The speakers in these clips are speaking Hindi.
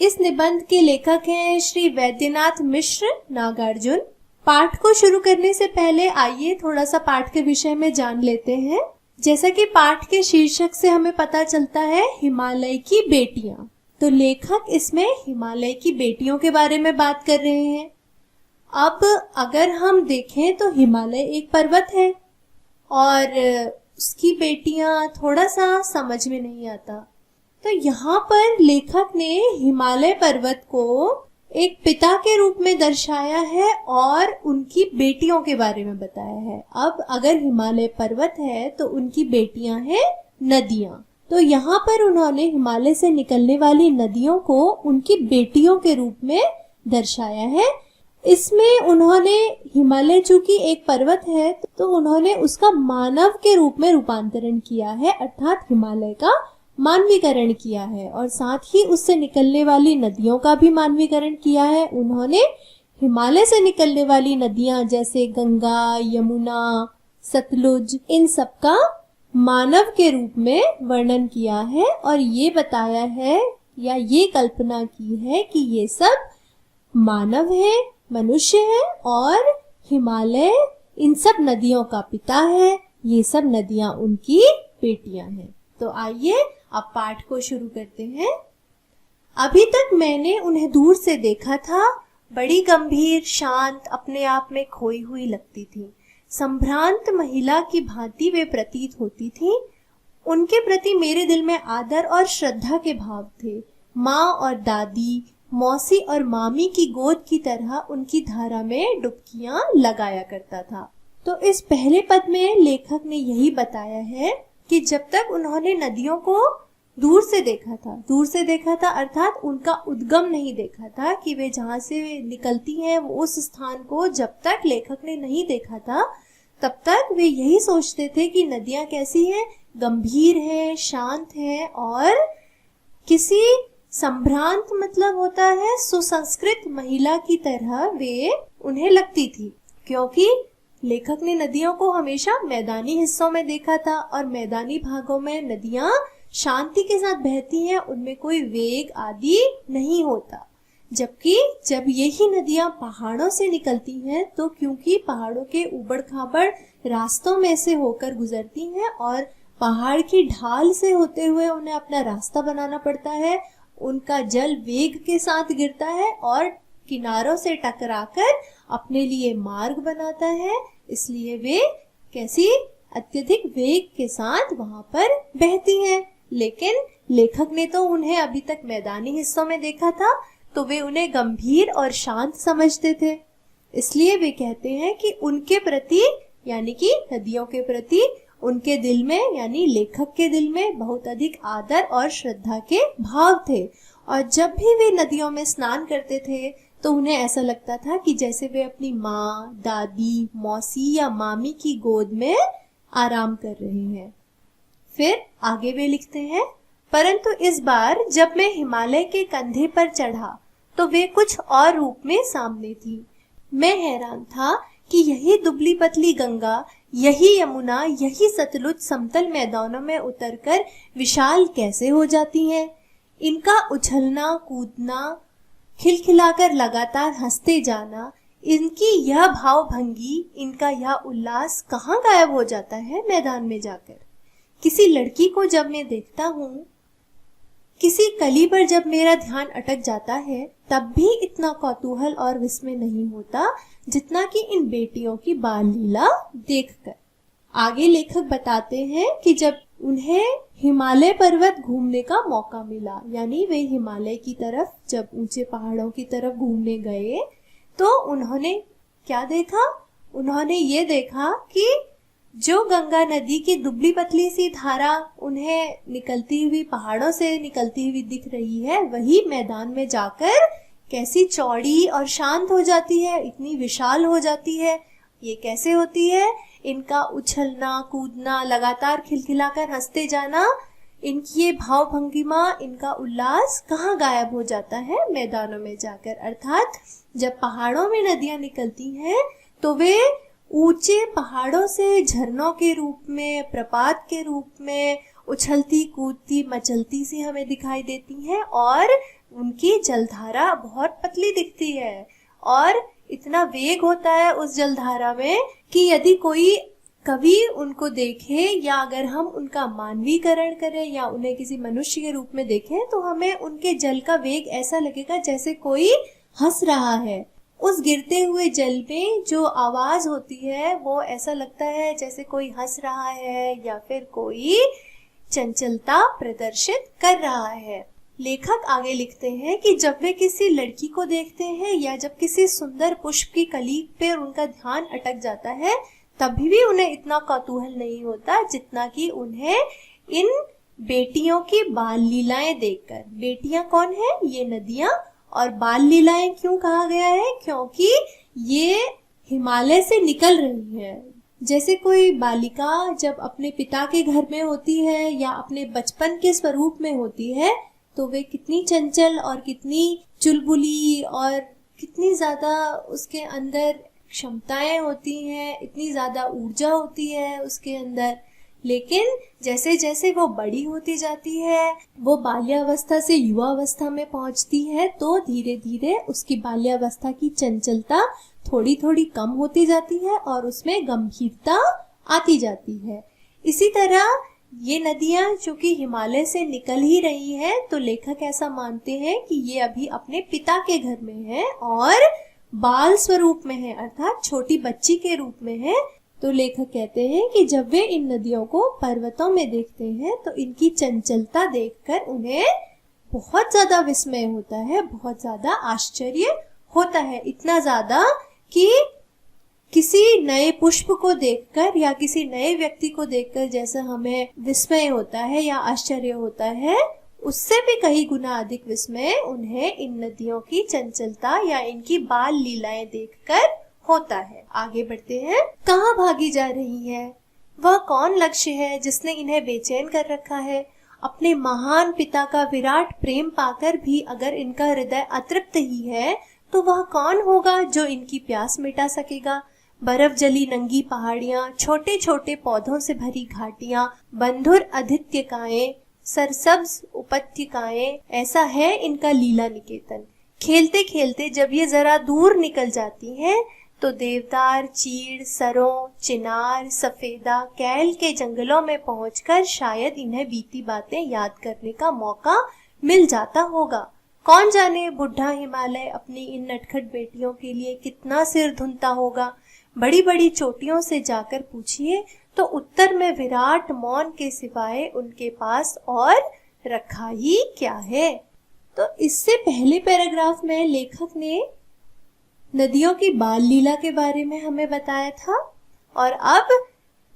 इस निबंध के लेखक हैं श्री वैद्यनाथ मिश्र, नागार्जुन। पाठ को शुरू करने से पहले आइए थोड़ा सा पाठ के विषय में जान लेते हैं। जैसा कि पाठ के शीर्षक से हमें पता चलता है, हिमालय की बेटियां, तो लेखक इसमें हिमालय की बेटियों के बारे में बात कर रहे हैं। अब अगर हम देखें तो हिमालय एक पर्वत है और उसकी बेटियां थोड़ा सा समझ में नहीं आता। तो यहाँ पर लेखक ने हिमालय पर्वत को एक पिता के रूप में दर्शाया है और उनकी बेटियों के बारे में बताया है। अब अगर हिमालय पर्वत है तो उनकी बेटियां हैं नदियां। तो यहाँ पर उन्होंने हिमालय से निकलने वाली नदियों को उनकी बेटियों के रूप में दर्शाया है। इसमें उन्होंने हिमालय चूंकि एक पर्वत है तो उन्होंने उसका मानव के रूप में रूपांतरण किया है, अर्थात हिमालय का मानवीकरण किया है और साथ ही उससे निकलने वाली नदियों का भी मानवीकरण किया है। उन्होंने हिमालय से निकलने वाली नदियां जैसे गंगा, यमुना, सतलुज, इन सब का मानव के रूप में वर्णन किया है और ये बताया है या ये कल्पना की है कि ये सब मानव है, मनुष्य है और हिमालय इन सब नदियों का पिता है। ये सब नदियां उनकी बेटियां हैं। तो आइए अब पाठ को शुरू करते हैं। अभी तक मैंने उन्हें दूर से देखा था। बड़ी गंभीर, शांत, अपने आप में खोई हुई लगती थी। संभ्रांत महिला की भांति वे प्रतीत होती थी। उनके प्रति मेरे दिल में आदर और श्रद्धा के भाव थे। माँ और दादी, मौसी और मामी की गोद की तरह उनकी धारा में डुबकियां लगाया करता था। तो इस पहले पद में लेखक ने यही बताया है कि जब तक उन्होंने नदियों को दूर से देखा था अर्थात उनका उद्गम नहीं देखा था कि वे जहाँ से निकलती हैं वो उस स्थान को जब तक लेखक ने नहीं देखा था, तब तक वे यही सोचते थे कि नदियाँ कैसी हैं, गंभीर है, शांत है और किसी संभ्रांत मतलब होता है सुसंस्कृत महिला की तरह वे उन्हें लगती थी। क्योंकि लेखक ने नदियों को हमेशा मैदानी हिस्सों में देखा था और मैदानी भागों में नदियां शांति के साथ बहती हैं, उनमें कोई वेग आदि नहीं होता। जबकि जब यही नदियां पहाड़ों से निकलती हैं तो क्योंकि पहाड़ों के ऊबड़ खाबड़ रास्तों में से होकर गुजरती हैं और पहाड़ की ढाल से होते हुए उन्हें अपना रास्ता बनाना पड़ता है, उनका जल वेग के साथ गिरता है और किनारों से टकराकर अपने लिए मार्ग बनाता है, इसलिए वे कैसी अत्यधिक वेग के साथ वहां पर बहती हैं। लेकिन लेखक ने तो उन्हें अभी तक मैदानी हिस्सों में देखा था तो वे उन्हें गंभीर और शांत समझते थे। इसलिए वे कहते हैं कि उनके प्रति यानी कि नदियों के प्रति उनके दिल में यानी लेखक के दिल में बहुत अधिक आदर और श्रद्धा के भाव थे और जब भी वे नदियों में स्नान करते थे तो उन्हें ऐसा लगता था कि जैसे वे अपनी माँ, दादी, मौसी या मामी की गोद में आराम कर रहे हैं। फिर आगे वे लिखते हैं, परंतु इस बार जब मैं हिमालय के कंधे पर चढ़ा तो वे कुछ और रूप में सामने थी। मैं हैरान था कि यही दुबली पतली गंगा, यही यमुना, यही सतलुज समतल मैदानों में उतरकर विशाल कैसे हो जाती हैं। इनका उछलना, कूदना, खिलखिलाकर लगातार हंसते जाना, इनकी यह भावभंगी, इनका यह उल्लास कहाँ गायब हो जाता है मैदान में जाकर। किसी लड़की को जब मैं देखता हूँ, किसी कली पर जब मेरा ध्यान अटक जाता है, तब भी इतना कौतूहल और विस्मय नहीं होता जितना कि इन बेटियों की बाल लीला देखकर। आगे लेखक बताते हैं कि जब उन्हें हिमालय पर्वत घूमने का मौका मिला, यानी वे हिमालय की तरफ जब ऊंचे पहाड़ों की तरफ घूमने गए तो उन्होंने क्या देखा? उन्होंने ये देखा कि जो गंगा नदी की दुबली पतली सी धारा उन्हें निकलती हुई पहाड़ों से निकलती हुई दिख रही है, वही मैदान में जाकर कैसी चौड़ी और शांत हो जाती है, इतनी विशाल हो जाती है। ये कैसे होती है? इनका उछलना, कूदना, लगातार खिलखिलाकर हंसते जाना, इनकी ये भाव भंगिमा, इनका उल्लास कहाँ गायब हो जाता है? मैदानों में जाकर। अर्थात जब पहाड़ों में नदियां निकलती हैं तो वे ऊंचे पहाड़ों से झरनों के रूप में, प्रपात के रूप में उछलती कूदती मचलती सी हमें दिखाई देती हैं और उनकी जलधारा बहुत पतली दिखती है और इतना वेग होता है उस जलधारा में कि यदि कोई कभी उनको देखे या अगर हम उनका मानवीकरण करें या उन्हें किसी मनुष्य के रूप में देखें तो हमें उनके जल का वेग ऐसा लगेगा जैसे कोई हंस रहा है। उस गिरते हुए जल में जो आवाज होती है वो ऐसा लगता है जैसे कोई हंस रहा है या फिर कोई चंचलता प्रदर्शित कर रहा है। लेखक आगे लिखते हैं कि जब वे किसी लड़की को देखते हैं या जब किसी सुंदर पुष्प की कली पर उनका ध्यान अटक जाता है तभी भी उन्हें इतना कौतूहल नहीं होता जितना कि उन्हें इन बेटियों की बाल लीलाएं देखकर। बेटियां कौन है? ये नदियां। और बाल लीलाएं क्यों कहा गया है? क्योंकि ये हिमालय से निकल रही है। जैसे कोई बालिका जब अपने पिता के घर में होती है या अपने बचपन के स्वरूप में होती है तो वे कितनी चंचल और कितनी चुलबुली और कितनी ज्यादा उसके अंदर क्षमताएं होती हैं, इतनी ज्यादा ऊर्जा होती है उसके अंदर। लेकिन जैसे जैसे वो बड़ी होती जाती है, वो बाल्यावस्था से युवावस्था में पहुंचती है तो धीरे धीरे उसकी बाल्यावस्था की चंचलता थोड़ी थोड़ी कम होती जाती है और उसमें गंभीरता आती जाती है। इसी तरह ये नदियां चूंकि हिमालय से निकल ही रही है तो लेखक ऐसा मानते हैं कि ये अभी अपने पिता के घर में है और बाल स्वरूप में है, अर्थात छोटी बच्ची के रूप में है। तो लेखक कहते हैं कि जब वे इन नदियों को पर्वतों में देखते हैं तो इनकी चंचलता देखकर उन्हें बहुत ज्यादा विस्मय होता है, बहुत ज्यादा आश्चर्य होता है। इतना ज्यादा कि किसी नए पुष्प को देखकर या किसी नए व्यक्ति को देखकर जैसा हमें विस्मय होता है या आश्चर्य होता है, उससे भी कई गुना अधिक विस्मय उन्हें इन नदियों की चंचलता या इनकी बाल लीलाएं देखकर होता है। आगे बढ़ते हैं। कहाँ भागी जा रही है? वह कौन लक्ष्य है जिसने इन्हें बेचैन कर रखा है? अपने महान पिता का विराट प्रेम पाकर भी अगर इनका हृदय अतृप्त ही है तो वह कौन होगा जो इनकी प्यास मिटा सकेगा? बर्फ जली नंगी पहाड़ियां, छोटे छोटे पौधों से भरी घाटियां, बंधुर आदित्यकाएं, सरसब्ज उपत्यकाएं, ऐसा है इनका लीला निकेतन। खेलते खेलते जब ये जरा दूर निकल जाती हैं तो देवदार, चीड़, सरों, चिनार, सफेदा, कैल के जंगलों में पहुंचकर शायद इन्हें बीती बातें याद करने का मौका मिल जाता होगा। कौन जाने बुढ़ा हिमालय अपनी इन नटखट बेटियों के लिए कितना सिर धुनता होगा। बड़ी बड़ी चोटियों से जाकर पूछिए तो उत्तर में विराट मौन के सिवाय उनके पास और रखा ही क्या है। तो इससे पहले पैराग्राफ में लेखक ने नदियों की बाल लीला के बारे में हमें बताया था और अब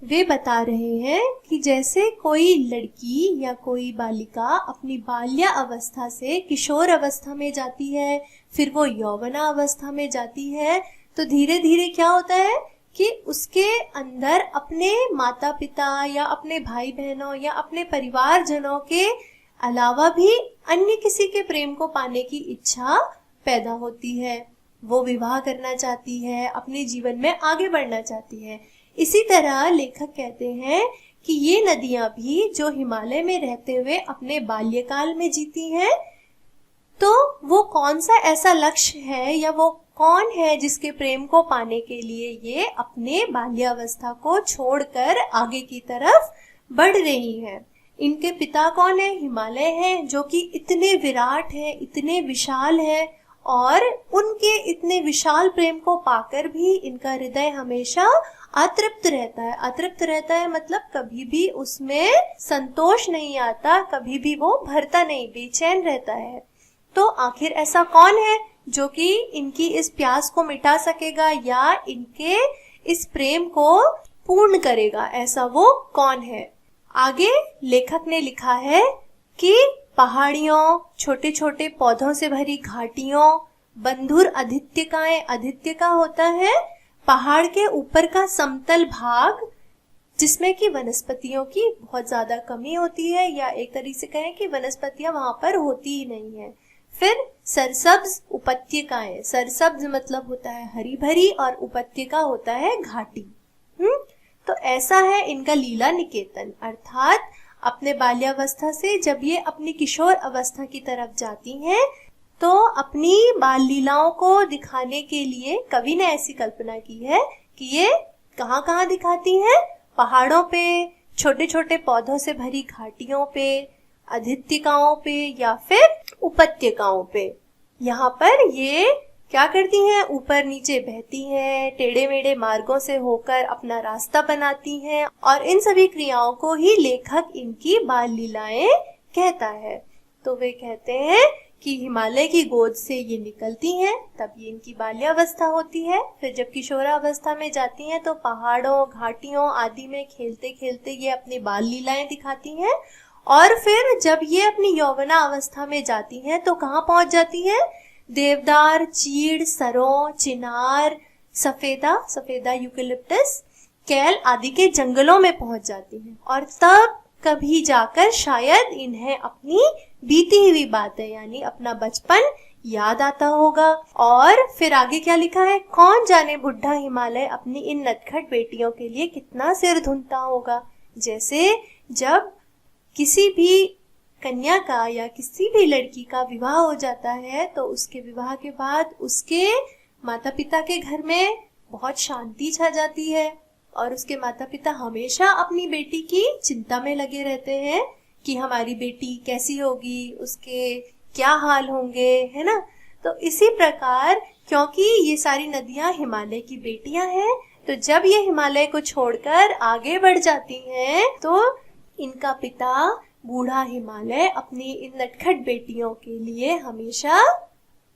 वे बता रहे हैं कि जैसे कोई लड़की या कोई बालिका अपनी बाल्या अवस्था से किशोर अवस्था में जाती है, फिर वो यौवना अवस्था में जाती है, तो धीरे धीरे क्या होता है कि उसके अंदर अपने माता पिता या अपने भाई बहनों या अपने परिवारजनों के अलावा भी अन्य किसी के प्रेम को पाने की इच्छा पैदा होती है। वो विवाह करना चाहती है, अपने जीवन में आगे बढ़ना चाहती है। इसी तरह लेखक कहते हैं कि ये नदियां भी जो हिमालय में रहते हुए अपने बाल्यकाल में जीती हैं, तो वो कौन सा ऐसा लक्ष्य है या वो कौन है जिसके प्रेम को पाने के लिए ये अपने बाल्यावस्था को छोड़कर आगे की तरफ बढ़ रही है। इनके पिता कौन है? हिमालय है, जो कि इतने विराट है, इतने विशाल है और उनके इतने विशाल प्रेम को पाकर भी इनका हृदय हमेशा अतृप्त रहता है। अतृप्त रहता है मतलब कभी भी उसमें संतोष नहीं आता, कभी भी वो भरता नहीं, बेचैन रहता है। तो आखिर ऐसा कौन है जो कि इनकी इस प्यास को मिटा सकेगा या इनके इस प्रेम को पूर्ण करेगा? ऐसा वो कौन है? आगे लेखक ने लिखा है कि पहाड़ियों, छोटे छोटे पौधों से भरी घाटियों, बंधुर आदित्यकाएं, आदित्यका होता है पहाड़ के ऊपर का समतल भाग जिसमें कि वनस्पतियों की बहुत ज्यादा कमी होती है, या एक तरीके से कहें कि वनस्पतियां वहां पर होती ही नहीं है। फिर सरसब्ज उपत्यकाएं, सरसब्ज मतलब होता है हरी भरी और उपत्यका होता है घाटी। तो ऐसा है इनका लीला निकेतन, अर्थात अपने बाल्यावस्था से जब ये अपनी किशोर अवस्था की तरफ जाती हैं तो अपनी बाल लीलाओं को दिखाने के लिए कवि ने ऐसी कल्पना की है कि ये कहाँ कहाँ दिखाती हैं? पहाड़ों पे, छोटे छोटे पौधों से भरी घाटियों पे, अधित्यकाओं पे या फिर उपत्यकाओं पे। यहाँ पर ये क्या करती हैं? ऊपर नीचे बहती हैं, टेढ़े मेढ़े मार्गों से होकर अपना रास्ता बनाती हैं और इन सभी क्रियाओं को ही लेखक इनकी बाल लीलाएं कहता है। तो वे कहते हैं कि हिमालय की गोद से ये निकलती हैं, तब ये इनकी बाल्यावस्था होती है। फिर जब किशोरावस्था में जाती हैं तो पहाड़ों, घाटियों आदि में खेलते खेलते ये अपनी बाल लीलाएं दिखाती हैं। और फिर जब ये अपनी यौवना अवस्था में जाती हैं तो कहाँ पहुंच जाती हैं? देवदार, चीड़, सरों, चिनार, सफेदा यूकेलिप्टस, कैल आदि के जंगलों में पहुंच जाती हैं। और तब कभी जाकर शायद इन्हें अपनी बीती हुई बातें यानी अपना बचपन याद आता होगा। और फिर आगे क्या लिखा है? कौन जाने बुढ़ा हिमालय अपनी इन नटखट बेटियों के लिए कितना सिर धुनता होगा। जैसे जब किसी भी कन्या का या किसी भी लड़की का विवाह हो जाता है तो उसके विवाह के बाद उसके माता पिता के घर में बहुत शांति छा जाती है और उसके माता पिता हमेशा अपनी बेटी की चिंता में लगे रहते हैं कि हमारी बेटी कैसी होगी, उसके क्या हाल होंगे, है ना। तो इसी प्रकार क्योंकि ये सारी नदियां हिमालय की बेटियां हैं, तो जब ये हिमालय को छोड़कर आगे बढ़ जाती हैं तो इनका पिता बूढ़ा हिमालय अपनी इन नटखट बेटियों के लिए हमेशा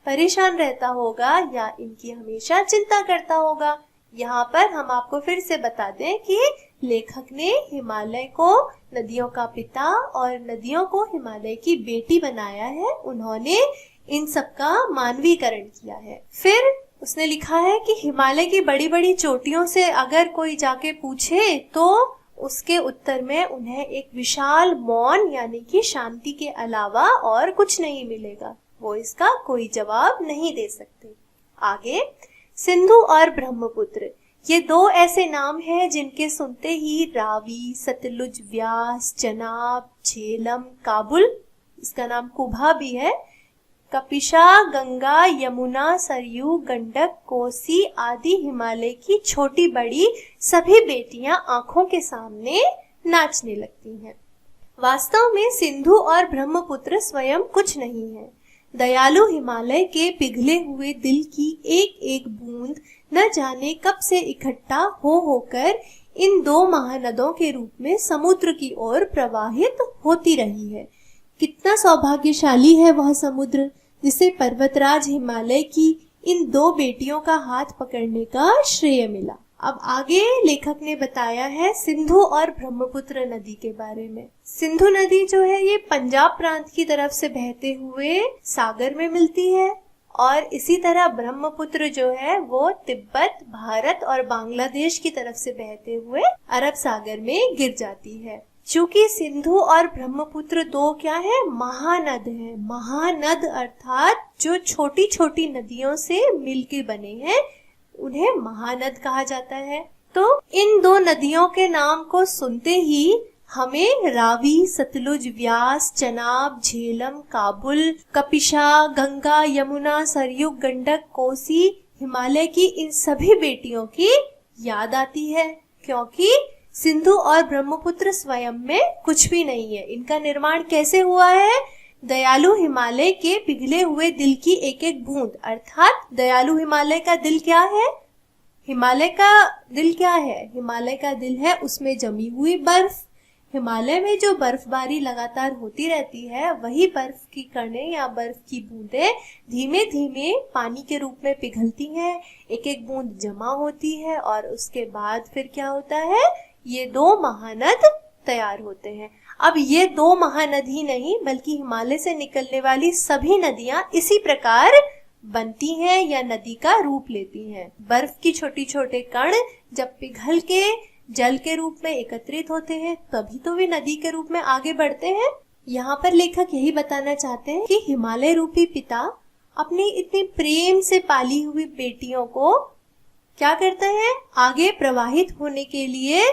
परेशान रहता होगा या इनकी हमेशा चिंता करता होगा। यहाँ पर हम आपको फिर से बता दें कि लेखक ने हिमालय को नदियों का पिता और नदियों को हिमालय की बेटी बनाया है। उन्होंने इन सब का मानवीकरण किया है। फिर उसने लिखा है कि हिमालय की बड़ी बड़ी चोटियों से अगर कोई जाके पूछे तो उसके उत्तर में उन्हें एक विशाल मौन यानी कि शांति के अलावा और कुछ नहीं मिलेगा। वो इसका कोई जवाब नहीं दे सकते। आगे सिंधु और ब्रह्मपुत्र, ये दो ऐसे नाम हैं जिनके सुनते ही रावी, सतलुज, व्यास, चनाब, झेलम, काबुल, इसका नाम कुभा भी है, कपिशा, गंगा, यमुना, सरयू, गंडक, कोसी आदि हिमालय की छोटी बड़ी सभी बेटियां आंखों के सामने नाचने लगती हैं। वास्तव में सिंधु और ब्रह्मपुत्र स्वयं कुछ नहीं है। दयालु हिमालय के पिघले हुए दिल की एक एक बूंद न जाने कब से इकट्ठा होकर इन दो महानदों के रूप में समुद्र की ओर प्रवाहित होती रही है। कितना सौभाग्यशाली है वह समुद्र जिसे पर्वतराज हिमालय की इन दो बेटियों का हाथ पकड़ने का श्रेय मिला। अब आगे लेखक ने बताया है सिंधु और ब्रह्मपुत्र नदी के बारे में। सिंधु नदी जो है ये पंजाब प्रांत की तरफ से बहते हुए सागर में मिलती है और इसी तरह ब्रह्मपुत्र जो है वो तिब्बत, भारत और बांग्लादेश की तरफ से बहते हुए अरब सागर में गिर जाती है। चूंकि सिंधु और ब्रह्मपुत्र दो क्या है? महानद है। महानद अर्थात जो छोटी छोटी नदियों से मिलके बने हैं उन्हें महानद कहा जाता है। तो इन दो नदियों के नाम को सुनते ही हमें रावी, सतलुज, व्यास, चनाब, झेलम, काबुल, कपिशा, गंगा, यमुना, सरयू, गंडक, कोसी, हिमालय की इन सभी बेटियों की याद आती है, क्योंकि सिंधु और ब्रह्मपुत्र स्वयं में कुछ भी नहीं है। इनका निर्माण कैसे हुआ है? दयालु हिमालय के पिघले हुए दिल की एक एक बूंद, अर्थात दयालु हिमालय का दिल क्या है? हिमालय का दिल क्या है? हिमालय का दिल है उसमें जमी हुई बर्फ। हिमालय में जो बर्फबारी लगातार होती रहती है वही बर्फ की कणें या बर्फ की बूंदें धीमे धीमे पानी के रूप में पिघलती हैं, एक एक बूंद जमा होती है और उसके बाद फिर क्या होता है? ये दो महानद तैयार होते हैं। अब ये दो महानद ही नहीं बल्कि हिमालय से निकलने वाली सभी नदियां इसी प्रकार बनती हैं या नदी का रूप लेती हैं। बर्फ की छोटी छोटे कण जब पिघल के जल के रूप में एकत्रित होते हैं तभी तो वे नदी के रूप में आगे बढ़ते हैं। यहाँ पर लेखक यही बताना चाहते हैं कि हिमालय रूपी पिता अपनी इतनी प्रेम से पाली हुई बेटियों को क्या करते हैं? आगे प्रवाहित होने के लिए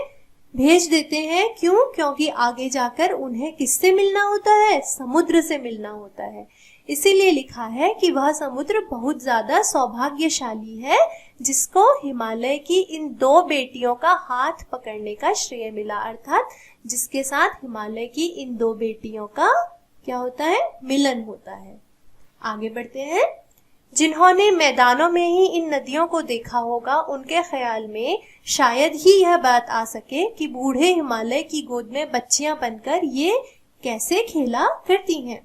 भेज देते हैं। क्यों? क्योंकि आगे जाकर उन्हें किससे मिलना होता है? समुद्र से मिलना होता है। इसीलिए लिखा है कि वह समुद्र बहुत ज्यादा सौभाग्यशाली है जिसको हिमालय की इन दो बेटियों का हाथ पकड़ने का श्रेय मिला, अर्थात जिसके साथ हिमालय की इन दो बेटियों का क्या होता है, मिलन होता है। आगे बढ़ते हैं। जिन्होंने मैदानों में ही इन नदियों को देखा होगा उनके ख्याल में शायद ही यह बात आ सके कि बूढ़े हिमालय की गोद में बच्चियां बनकर ये कैसे खेला करती हैं।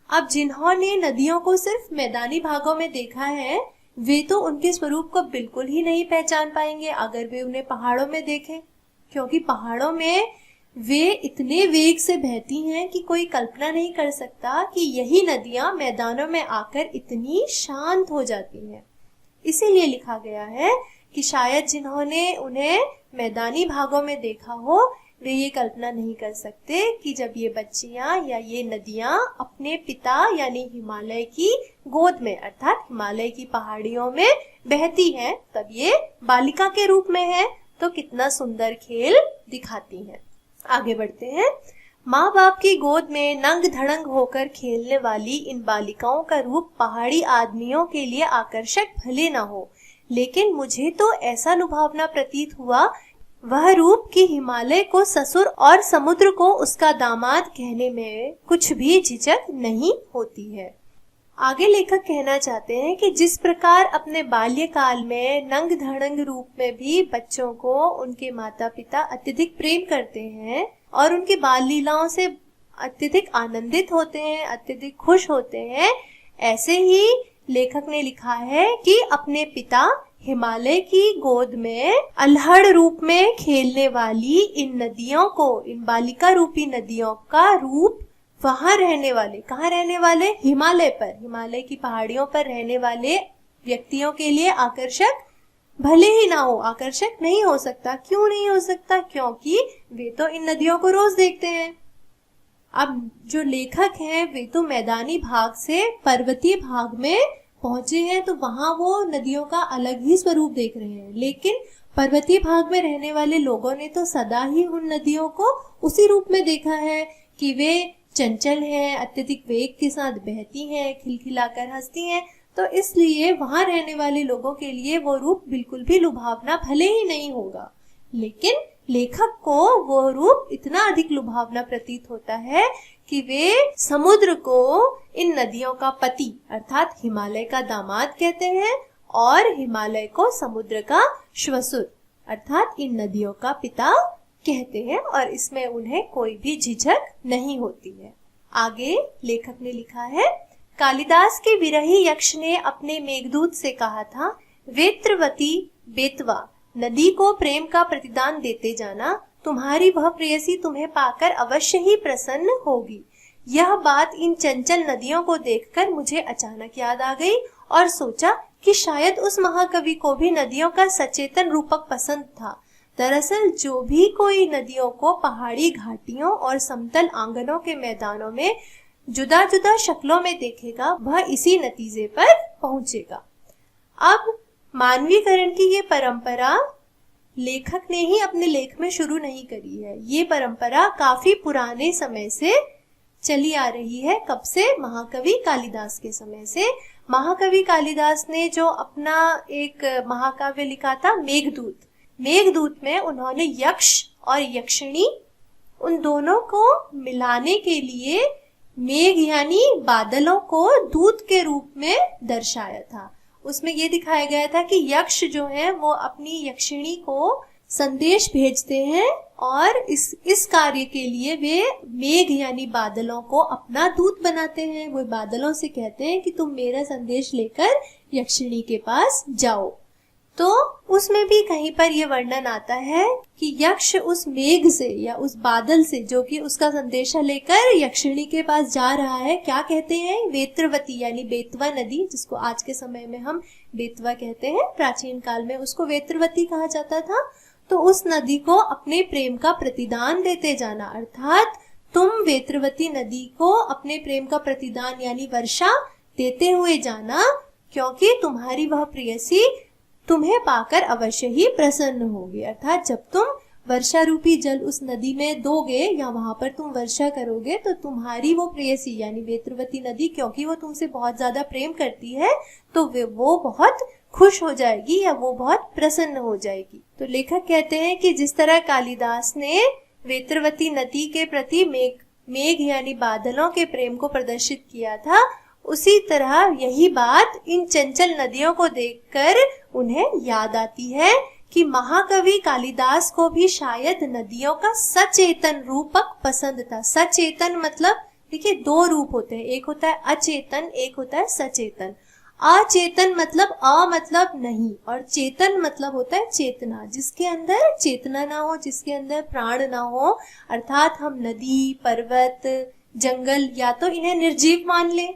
अब जिन्होंने नदियों को सिर्फ मैदानी भागों में देखा है वे तो उनके स्वरूप को बिल्कुल ही नहीं पहचान पाएंगे अगर वे उन्हें पहाड़ों में देखें, क्योंकि पहाड़ों में वे इतने वेग से बहती हैं कि कोई कल्पना नहीं कर सकता कि यही नदियां मैदानों में आकर इतनी शांत हो जाती हैं। इसीलिए लिखा गया है कि शायद जिन्होंने उन्हें मैदानी भागों में देखा हो वे ये कल्पना नहीं कर सकते कि जब ये बच्चियां या ये नदियां अपने पिता यानी हिमालय की गोद में अर्थात हिमालय की पहाड़ियों में बहती हैं तब ये बालिका के रूप में है तो कितना सुंदर खेल दिखाती हैं। आगे बढ़ते हैं। माँ बाप की गोद में नंग धड़ंग होकर खेलने वाली इन बालिकाओं का रूप पहाड़ी आदमियों के लिए आकर्षक भले न हो, लेकिन मुझे तो ऐसा लुभावना प्रतीत हुआ वह रूप कि हिमालय को ससुर और समुद्र को उसका दामाद कहने में कुछ भी झिझक नहीं होती है। आगे लेखक कहना चाहते हैं कि जिस प्रकार अपने बाल्यकाल में नंग धड़ंग रूप में भी बच्चों को उनके माता पिता अत्यधिक प्रेम करते हैं और उनकी बाल लीलाओं से अत्यधिक आनंदित होते हैं, अत्यधिक खुश होते हैं, ऐसे ही लेखक ने लिखा है कि अपने पिता हिमालय की गोद में अल्हड़ रूप में खेलने वाली इन नदियों को, इन बालिका रूपी नदियों का रूप वहां रहने वाले, कहाँ रहने वाले, हिमालय पर, हिमालय की पहाड़ियों पर रहने वाले व्यक्तियों के लिए आकर्षक भले ही ना हो, आकर्षक नहीं हो सकता। क्यों नहीं हो सकता? क्योंकि वे तो इन नदियों को रोज देखते हैं। अब जो लेखक हैं वे तो मैदानी भाग से पर्वतीय भाग में पहुंचे हैं तो वहां वो नदियों का अलग ही स्वरूप देख रहे हैं, लेकिन पर्वतीय भाग में रहने वाले लोगों ने तो सदा ही उन नदियों को उसी रूप में देखा है कि वे चंचल हैं, अत्यधिक वेग के साथ बहती हैं, खिलखिलाकर हंसती हैं, तो इसलिए वहां रहने वाले लोगों के लिए वो रूप बिल्कुल भी लुभावना भले ही नहीं होगा, लेकिन लेखक को वो रूप इतना अधिक लुभावना प्रतीत होता है कि वे समुद्र को इन नदियों का पति अर्थात हिमालय का दामाद कहते हैं और हिमालय को समुद्र का श्वसुर अर्थात इन नदियों का पिता कहते हैं और इसमें उन्हें कोई भी झिझक नहीं होती है। आगे लेखक ने लिखा है, कालिदास के विरही यक्ष ने अपने मेघदूत से कहा था, वेत्रवती बेतवा नदी को प्रेम का प्रतिदान देते जाना, तुम्हारी वह प्रेयसी तुम्हें पाकर अवश्य ही प्रसन्न होगी। यह बात इन चंचल नदियों को देखकर मुझे अचानक याद आ गई और सोचा कि शायद उस महाकवि को भी नदियों का सचेतन रूपक पसंद था। दरअसल जो भी कोई नदियों को पहाड़ी घाटियों और समतल आंगनों के मैदानों में जुदा जुदा शक्लों में देखेगा वह इसी नतीजे पर पहुंचेगा। अब मानवीकरण की ये परंपरा लेखक ने ही अपने लेख में शुरू नहीं करी है, ये परंपरा काफी पुराने समय से चली आ रही है। कब से? महाकवि कालिदास के समय से। महाकवि कालिदास ने जो अपना एक महाकाव्य लिखा था मेघदूत, मेघदूत में उन्होंने यक्ष और यक्षिणी उन दोनों को मिलाने के लिए मेघ यानी बादलों को दूत के रूप में दर्शाया था। उसमें ये दिखाया गया था कि यक्ष जो है वो अपनी यक्षिणी को संदेश भेजते हैं और इस कार्य के लिए वे मेघ यानी बादलों को अपना दूत बनाते हैं। वो बादलों से कहते हैं कि तुम मेरा संदेश लेकर यक्षिणी के पास जाओ। तो उसमें भी कहीं पर यह वर्णन आता है कि यक्ष उस मेघ से या उस बादल से जो कि उसका संदेशा लेकर यक्षिणी के पास जा रहा है, क्या कहते हैं? वेत्रवती यानी बेतवा नदी, जिसको आज के समय में हम बेतवा कहते हैं, प्राचीन काल में उसको वेत्रवती कहा जाता था। तो उस नदी को अपने प्रेम का प्रतिदान देते जाना, अर्थात तुम वेत्रवती नदी को अपने प्रेम का प्रतिदान यानी वर्षा देते हुए जाना, क्योंकि तुम्हारी वह प्रेयसी तुम्हें पाकर अवश्य ही प्रसन्न होगी। अर्थात जब तुम वर्षा रूपी जल उस नदी में दोगे या वहां पर तुम वर्षा करोगे तो तुम्हारी वो प्रेयसी यानी वेत्रवती नदी, क्योंकि वो तुमसे बहुत ज्यादा प्रेम करती है, तो वो बहुत खुश हो जाएगी या वो बहुत प्रसन्न हो जाएगी। तो लेखक कहते हैं कि जिस तरह कालिदास ने वेत्रवती नदी के प्रति मेघ यानी बादलों के प्रेम को प्रदर्शित किया था, उसी तरह यही बात इन चंचल नदियों को देखकर उन्हें याद आती है कि महाकवि कालिदास को भी शायद नदियों का सचेतन रूपक पसंद था। सचेतन मतलब देखिए दो रूप होते हैं, एक होता है अचेतन, एक होता है सचेतन। अचेतन मतलब अ मतलब नहीं और चेतन मतलब होता है चेतना, जिसके अंदर चेतना ना हो, जिसके अंदर प्राण ना हो, अर्थात हम नदी, पर्वत, जंगल या तो इन्हें निर्जीव मान लें,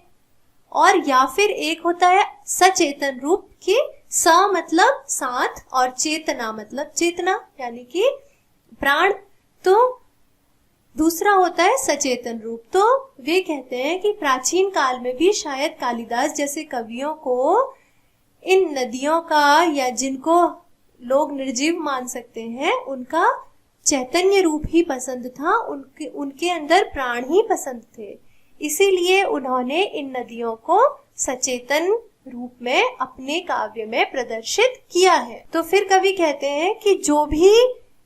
और या फिर एक होता है सचेतन रूप की स मतलब साथ और चेतना मतलब चेतना यानी कि प्राण, तो दूसरा होता है सचेतन रूप। तो वे कहते हैं कि प्राचीन काल में भी शायद कालिदास जैसे कवियों को इन नदियों का या जिनको लोग निर्जीव मान सकते हैं उनका चैतन्य रूप ही पसंद था, उनके अंदर प्राण ही पसंद थे, इसीलिए उन्होंने इन नदियों को सचेतन रूप में अपने काव्य में प्रदर्शित किया है। तो फिर कवि कहते हैं कि जो भी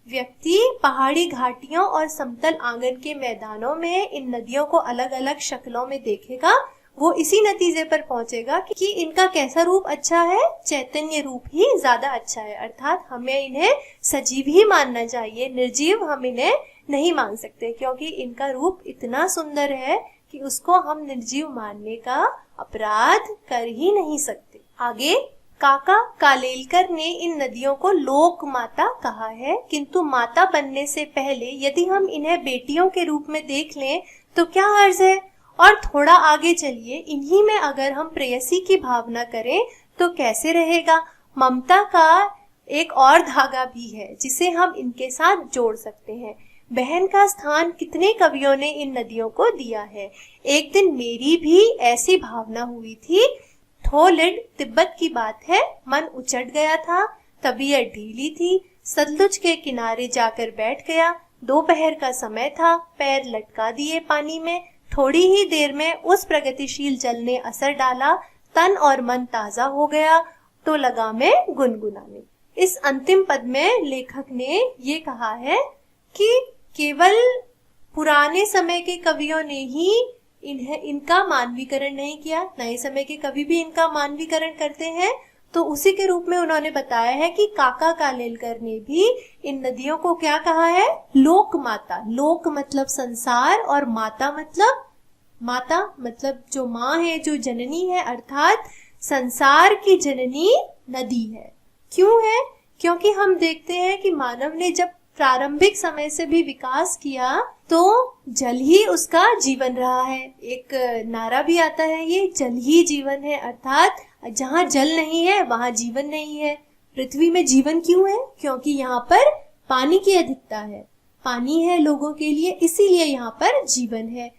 व्यक्ति पहाड़ी घाटियों और समतल आंगन के मैदानों में इन नदियों को अलग अलग शक्लों में देखेगा, वो इसी नतीजे पर पहुंचेगा कि इनका कैसा रूप अच्छा है, चैतन्य रूप ही ज्यादा अच्छा है, अर्थात हमें इन्हें सजीव ही मानना चाहिए, निर्जीव हम इन्हें नहीं मान सकते, क्योंकि इनका रूप इतना सुंदर है कि उसको हम निर्जीव मानने का अपराध कर ही नहीं सकते। आगे काका कालेलकर ने इन नदियों को लोक माता कहा है, किंतु माता बनने से पहले यदि हम इन्हें बेटियों के रूप में देख लें तो क्या हर्ज है। और थोड़ा आगे चलिए, इन्हीं में अगर हम प्रेयसी की भावना करें तो कैसे रहेगा। ममता का एक और धागा भी है जिसे हम इनके साथ जोड़ सकते हैं। बहन का स्थान कितने कवियों ने इन नदियों को दिया है। एक दिन मेरी भी ऐसी भावना हुई थी। थोलिड तिब्बत की बात है, मन उचट गया था, तबीयत ढीली थी, सतलुज के किनारे जाकर बैठ गया। दोपहर का समय था, पैर लटका दिए पानी में। थोड़ी ही देर में उस प्रगतिशील जल ने असर डाला, तन और मन ताजा हो गया, तो लगा मैं गुनगुनाने। इस अंतिम पद में लेखक ने ये कहा है कि केवल पुराने समय के कवियों ने ही इनका मानवीकरण नहीं किया, नए समय के कवि भी इनका मानवीकरण करते हैं। तो उसी के रूप में उन्होंने बताया है कि काका कालेलकर ने भी इन नदियों को क्या कहा है, लोक माता। लोक मतलब संसार और माता मतलब जो माँ है, जो जननी है, अर्थात संसार की जननी नदी है। क्यों है? क्योंकि हम देखते हैं कि मानव ने जब प्रारंभिक समय से भी विकास किया तो जल ही उसका जीवन रहा है। एक नारा भी आता है, ये जल ही जीवन है, अर्थात जहाँ जल नहीं है वहाँ जीवन नहीं है। पृथ्वी में जीवन क्यों है? क्योंकि यहाँ पर पानी की अधिकता है, पानी है लोगों के लिए, इसीलिए यहाँ पर जीवन है।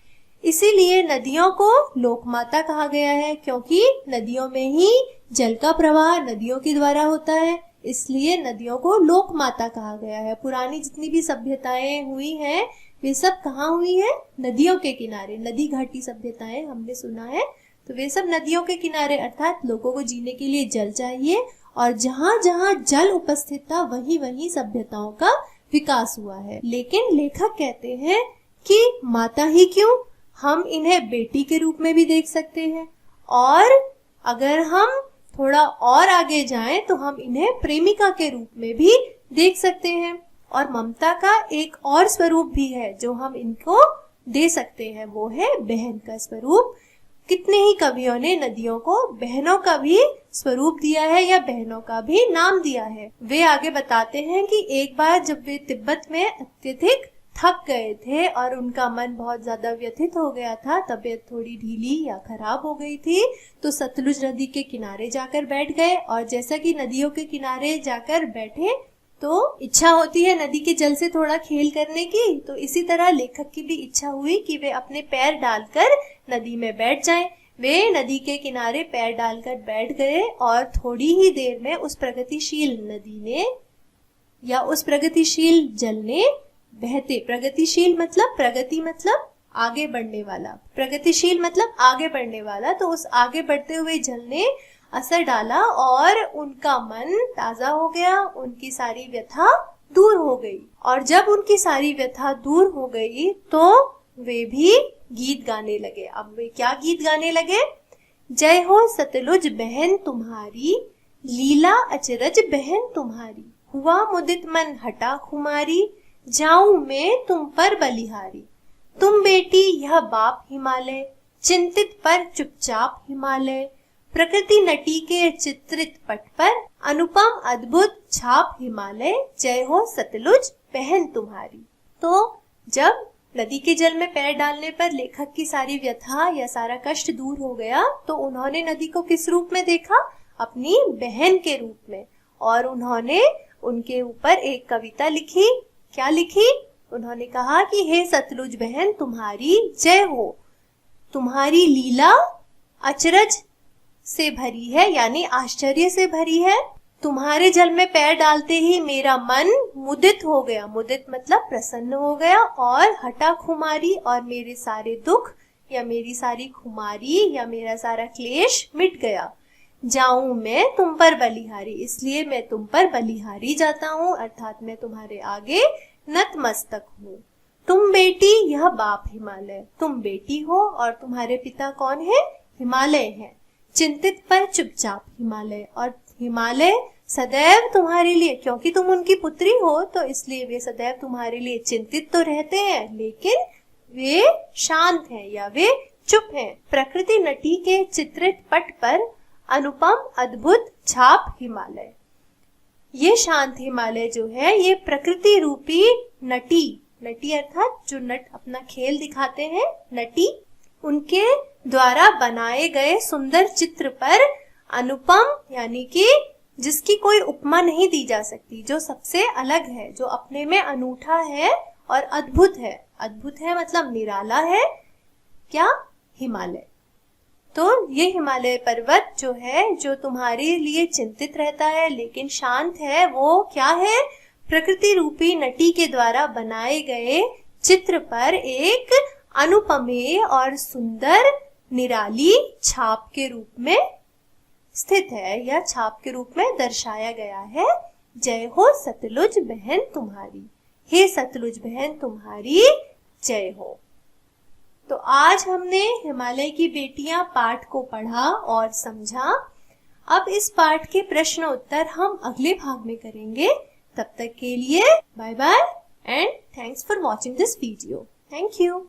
इसीलिए नदियों को लोकमाता कहा गया है, क्योंकि नदियों में ही जल का प्रवाह नदियों के द्वारा होता है, इसलिए नदियों को लोक माता कहा गया है। पुरानी जितनी भी सभ्यताएं हुई हैं वे सब कहाँ हुई है? नदियों के किनारे। नदी घाटी सभ्यताएं हमने सुना है, तो वे सब नदियों के किनारे, अर्थात लोगों को जीने के लिए जल चाहिए, और जहाँ जहाँ जल उपस्थित था वहीं वहीं सभ्यताओं का विकास हुआ है। लेकिन लेखक कहते हैं कि माता ही क्यों, हम इन्हें बेटी के रूप में भी देख सकते हैं, और अगर हम थोड़ा और आगे जाएं तो हम इन्हें प्रेमिका के रूप में भी देख सकते हैं। और ममता का एक और स्वरूप भी है जो हम इनको दे सकते हैं, वो है बहन का स्वरूप। कितने ही कवियों ने नदियों को बहनों का भी स्वरूप दिया है या बहनों का भी नाम दिया है। वे आगे बताते हैं कि एक बार जब वे तिब्बत में अत्यधिक थक गए थे और उनका मन बहुत ज्यादा व्यथित हो गया था, तबीयत थोड़ी ढीली या खराब हो गई थी, तो सतलुज नदी के किनारे जाकर बैठ गए। और जैसा कि नदियों के किनारे जाकर बैठे तो इच्छा होती है नदी के जल से थोड़ा खेल करने की, तो इसी तरह लेखक की भी इच्छा हुई कि वे अपने पैर डालकर नदी में बैठ जाएं। वे नदी के किनारे पैर डालकर बैठ गए और थोड़ी ही देर में उस प्रगतिशील नदी ने या उस प्रगतिशील जल ने बहते, प्रगतिशील मतलब प्रगति मतलब आगे बढ़ने वाला, प्रगतिशील मतलब आगे बढ़ने वाला, तो उस आगे बढ़ते हुए जल ने असर डाला और उनका मन ताजा हो गया, उनकी सारी व्यथा दूर हो गई। और जब उनकी सारी व्यथा दूर हो गई तो वे भी गीत गाने लगे। अब वे क्या गीत गाने लगे? जय हो सतलुज बहन तुम्हारी, लीला अचरज बहन तुम्हारी, हुआ मुदित मन हटा खुमारी, जाऊं मैं तुम पर बलिहारी। तुम बेटी यह बाप हिमालय, चिंतित पर चुपचाप हिमालय, प्रकृति नटी के चित्रित पट पर, अनुपम अद्भुत छाप हिमालय, जय हो सतलुज बहन तुम्हारी। तो जब नदी के जल में पैर डालने पर लेखक की सारी व्यथा या सारा कष्ट दूर हो गया, तो उन्होंने नदी को किस रूप में देखा? अपनी बहन के रूप में। और उन्होंने उनके ऊपर एक कविता लिखी। क्या लिखी? उन्होंने कहा कि हे सतलुज बहन तुम्हारी जय हो, तुम्हारी लीला अचरज से भरी है, यानी आश्चर्य से भरी है। तुम्हारे जल में पैर डालते ही मेरा मन मुदित हो गया, मुदित मतलब प्रसन्न हो गया, और हटा खुमारी, और मेरे सारे दुख या मेरी सारी खुमारी या मेरा सारा क्लेश मिट गया। जाऊं मैं तुम पर बलिहारी, इसलिए मैं तुम पर बलिहारी जाता हूँ, अर्थात मैं तुम्हारे आगे नतमस्तक हूँ। तुम बेटी यह बाप हिमालय, तुम बेटी हो और तुम्हारे पिता कौन है? हिमालय है। चिंतित पर चुपचाप हिमालय, और हिमालय सदैव तुम्हारे लिए, क्योंकि तुम उनकी पुत्री हो तो इसलिए वे सदैव तुम्हारे लिए चिंतित तो रहते हैं, लेकिन वे शांत हैं या वे चुप हैं। प्रकृति नटी के चित्रित पट पर अनुपम अद्भुत छाप हिमालय। ये शांत हिमालय जो है ये प्रकृति रूपी नटी, नटी अर्थात जो नट अपना खेल दिखाते हैं, नटी, उनके द्वारा बनाए गए सुंदर चित्र पर अनुपम यानी कि जिसकी कोई उपमा नहीं दी जा सकती, जो सबसे अलग है, जो अपने में अनूठा है और अद्भुत है। अद्भुत है मतलब निराला है। क्या? हिमालय। तो ये हिमालय पर्वत जो है, जो तुम्हारे लिए चिंतित रहता है लेकिन शांत है, वो क्या है? प्रकृति रूपी नटी के द्वारा बनाए गए चित्र पर एक अनुपमेय और सुंदर निराली छाप के रूप में स्थित है, या छाप के रूप में दर्शाया गया है। जय हो सतलुज बहन तुम्हारी, हे सतलुज बहन तुम्हारी जय हो। तो आज हमने हिमालय की बेटियां पाठ को पढ़ा और समझा। अब इस पाठ के प्रश्न उत्तर हम अगले भाग में करेंगे। तब तक के लिए bye bye and thanks for watching this video. Thank you.